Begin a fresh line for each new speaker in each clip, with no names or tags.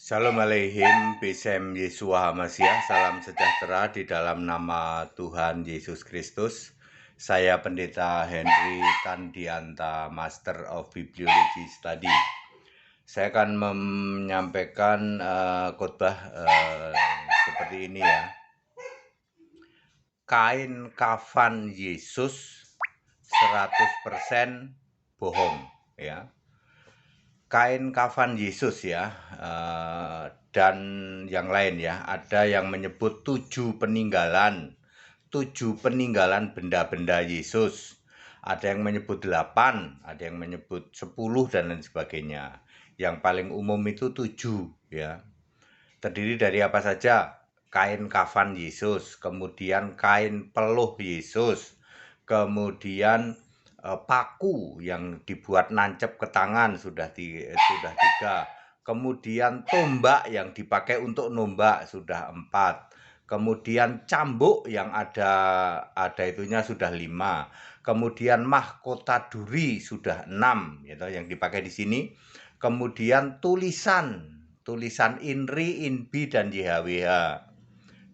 Shalom Aleihim, Besem Yesua Hamasiah, salam sejahtera di dalam nama Tuhan Yesus Kristus. Saya Pendeta Henry Tandianta, Master of Bibliology Study. Saya akan menyampaikan khotbah seperti ini ya. Kain kafan Yesus 100% bohong ya. Kain kafan Yesus ya, dan yang lain ya. Ada yang menyebut 7 peninggalan benda-benda Yesus. Ada yang menyebut 8, ada yang menyebut 10 dan lain sebagainya. Yang paling umum itu 7 ya. Terdiri dari apa saja? Kain kafan Yesus, kemudian kain peluh Yesus, kemudian paku yang dibuat nancep ke tangan sudah 3, kemudian tombak yang dipakai untuk nombak sudah 4, kemudian cambuk yang ada itunya sudah 5, kemudian mahkota duri sudah 6 gitu, yang dipakai di sini, kemudian tulisan INRI, INBI dan YHWH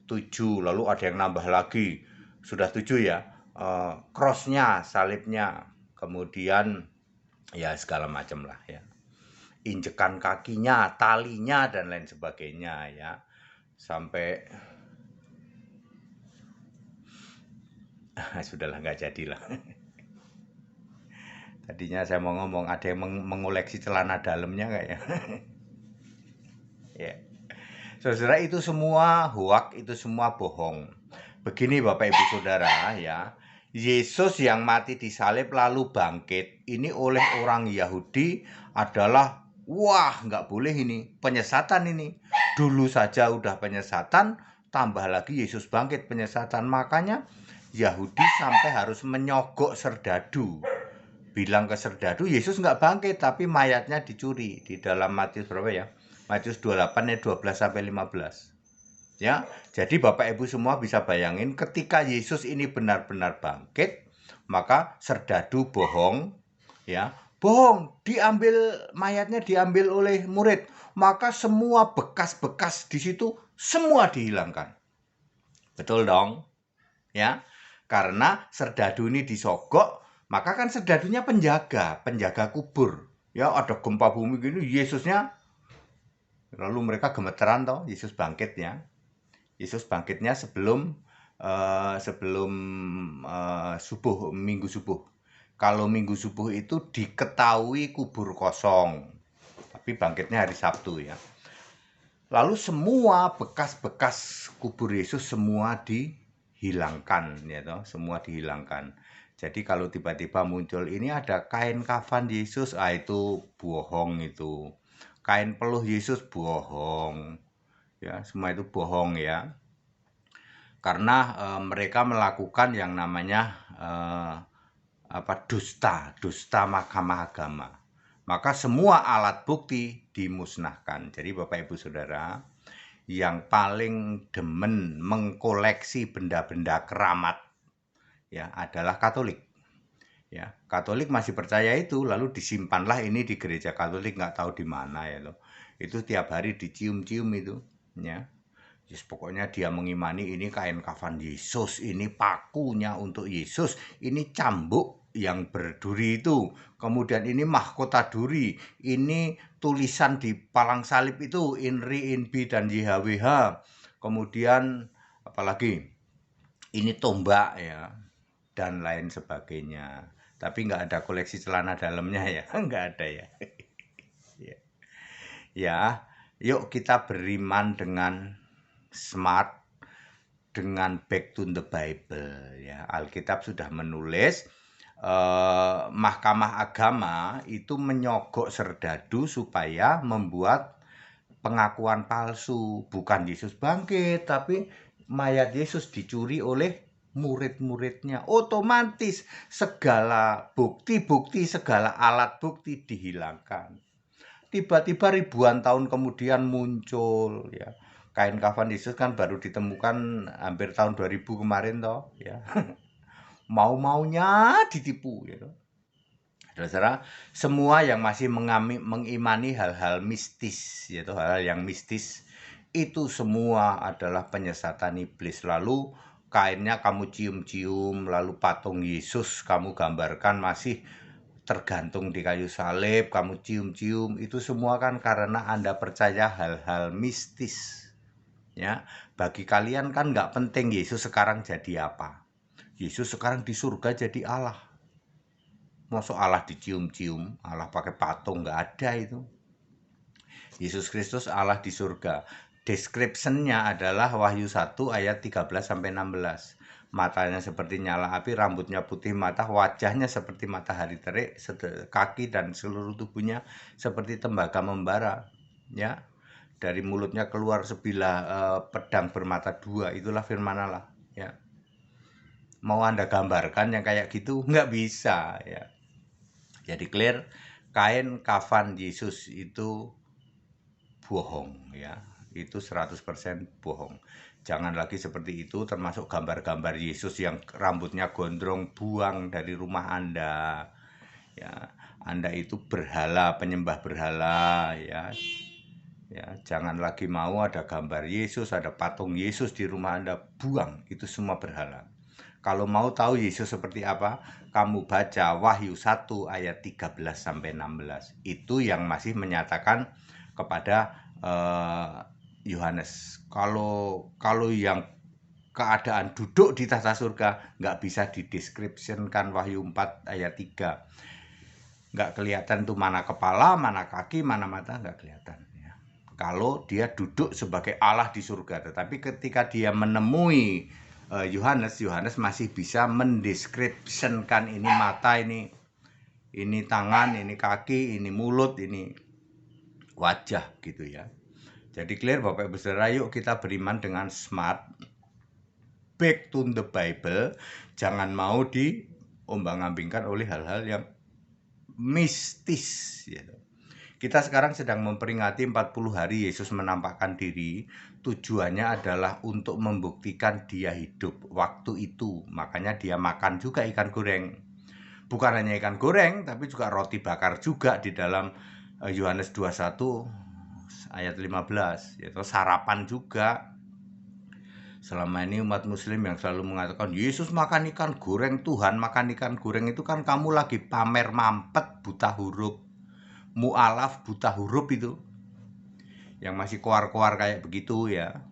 7, lalu ada yang nambah lagi sudah 7 ya, cross-nya, salibnya, kemudian ya segala macam lah ya, injekan kakinya, talinya dan lain sebagainya ya, sampai sudahlah nggak jadilah. Tadinya saya mau ngomong ada yang mengoleksi celana dalamnya nggak ya. Ya. Saudara, itu semua hoak, itu semua bohong. Begini Bapak Ibu Saudara ya, Yesus yang mati disalib lalu bangkit, ini oleh orang Yahudi adalah, wah nggak boleh ini, penyesatan ini. Dulu saja udah penyesatan, tambah lagi Yesus bangkit penyesatan. Makanya Yahudi sampai harus menyogok serdadu. Bilang ke serdadu, Yesus nggak bangkit, tapi mayatnya dicuri. Di dalam Matius berapa ya? Matius 28 ayat 12 sampai 15. Ya, jadi Bapak Ibu semua bisa bayangin ketika Yesus ini benar-benar bangkit, maka serdadu bohong, ya, bohong, mayatnya diambil oleh murid, maka semua bekas-bekas di situ semua dihilangkan. Betul dong, ya, karena serdadu ini disogok, maka kan serdadunya penjaga kubur, ya, ada gempa bumi gini, Yesusnya, lalu mereka gemeteran toh, Yesus bangkitnya sebelum subuh, minggu subuh. Kalau minggu subuh itu diketahui kubur kosong, tapi bangkitnya hari Sabtu ya. Lalu semua bekas-bekas kubur Yesus semua dihilangkan ya toh, semua dihilangkan. Jadi kalau tiba-tiba muncul ini ada kain kafan Yesus, itu bohong itu. Kain peluh Yesus bohong. Ya, semua itu bohong ya. Karena mereka melakukan yang namanya dusta Mahkamah Agama. Maka semua alat bukti dimusnahkan. Jadi Bapak Ibu Saudara, yang paling demen mengkoleksi benda-benda keramat ya adalah Katolik. Ya, Katolik masih percaya itu, lalu disimpanlah ini di gereja Katolik, nggak tahu di mana ya loh. Itu tiap hari dicium-cium itu, ya. Yes, pokoknya dia mengimani ini kain kafan Yesus, ini pakunya untuk Yesus, ini cambuk yang berduri itu, kemudian ini mahkota duri, ini tulisan di palang salib itu, INRI, INBI dan YHWH, kemudian apalagi ini tombak ya, dan lain sebagainya. Tapi nggak ada koleksi celana dalamnya ya, nggak ada ya. Ya, yuk kita beriman dengan smart, dengan back to the Bible ya. Alkitab sudah menulis Mahkamah Agama itu menyogok serdadu supaya membuat pengakuan palsu, bukan Yesus bangkit tapi mayat Yesus dicuri oleh murid-muridnya. Otomatis segala bukti-bukti, segala alat bukti dihilangkan. Tiba-tiba ribuan tahun kemudian muncul ya. Kain kafan Yesus kan baru ditemukan hampir tahun 2000 kemarin toh ya. Mau-maunya ditipu ya. Saudara, semua yang masih mengimani hal-hal mistis, yaitu hal-hal yang mistis, itu semua adalah penyesatan iblis. Lalu kainnya kamu cium-cium, lalu patung Yesus kamu gambarkan masih tergantung di kayu salib, kamu cium-cium, itu semua kan karena Anda percaya hal-hal mistis. Ya, bagi kalian kan nggak penting Yesus sekarang jadi apa. Yesus sekarang di surga jadi Allah. Masa Allah dicium-cium, Allah pakai patung, nggak ada itu. Yesus Kristus Allah di surga. Description-nya adalah Wahyu 1 ayat 13-16. Matanya seperti nyala api, rambutnya putih mata, wajahnya seperti matahari terik, kaki dan seluruh tubuhnya seperti tembaga membara. Ya, dari mulutnya keluar sebilah pedang bermata dua, itulah firman Allah. Ya, mau Anda gambarkan yang kayak gitu nggak bisa. Ya, jadi clear, kain kafan Yesus itu bohong, ya. Itu 100% bohong. Jangan lagi seperti itu, termasuk gambar-gambar Yesus yang rambutnya gondrong, buang dari rumah Anda. Ya, Anda itu berhala, penyembah berhala, ya. Ya, jangan lagi mau ada gambar Yesus, ada patung Yesus di rumah Anda, buang, itu semua berhala. Kalau mau tahu Yesus seperti apa, kamu baca Wahyu 1 ayat 13-16. Itu yang masih menyatakan kepada Yohanes. Kalau yang keadaan duduk di tahta surga nggak bisa dideskripsikan Wahyu 4 ayat 3. Nggak kelihatan tuh mana kepala, mana kaki, mana mata, nggak kelihatan. Ya. Kalau dia duduk sebagai Allah di surga. Tetapi ketika dia menemui Yohanes masih bisa mendeskripsikan ini mata, ini tangan, ini kaki, ini mulut, ini wajah gitu ya. Jadi clear Bapak Ibu Saudara, yuk kita beriman dengan smart, back to the Bible, jangan mau diombang-ambingkan oleh hal-hal yang mistis gitu. Kita sekarang sedang memperingati 40 hari Yesus menampakkan diri. Tujuannya adalah untuk membuktikan dia hidup waktu itu. Makanya dia makan juga ikan goreng. Bukan hanya ikan goreng, tapi juga roti bakar juga di dalam Yohanes 21 ayat 15. Yaitu sarapan juga. Selama ini umat muslim yang selalu mengatakan Yesus makan ikan goreng, Tuhan makan ikan goreng, itu kan kamu lagi pamer mampet buta huruf. Mu'alaf buta huruf itu yang masih koar-koar kayak begitu ya.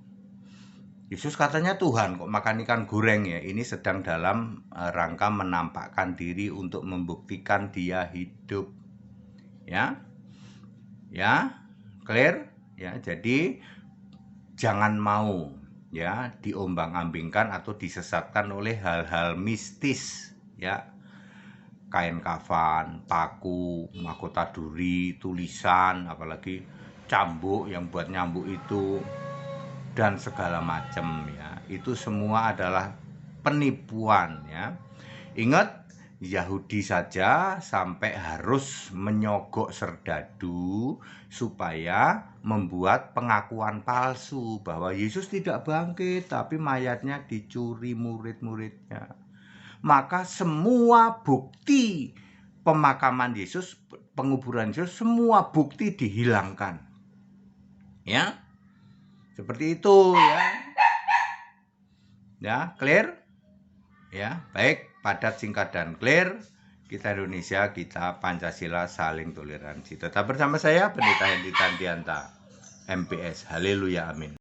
Yesus katanya Tuhan kok makan ikan goreng ya. Ini sedang dalam rangka menampakkan diri untuk membuktikan dia hidup. Ya. Ya, clear? Ya, jadi jangan mau ya diombang-ambingkan atau disesatkan oleh hal-hal mistis ya. Kain kafan, paku, mahkota duri, tulisan, apalagi cambuk yang buat nyambuk itu, dan segala macam ya. Itu semua adalah penipuan ya. Ingat, Yahudi saja sampai harus menyogok serdadu supaya membuat pengakuan palsu bahwa Yesus tidak bangkit, tapi mayatnya dicuri murid-muridnya. Maka semua bukti pemakaman Yesus, penguburan Yesus, semua bukti dihilangkan. Ya. Seperti itu ya. Ya, clear? Ya, baik, padat, singkat dan clear. Kita Indonesia, kita Pancasila, saling toleransi. Tetap bersama saya Pendeta Hendy Tandianta, MPS. Haleluya, amin.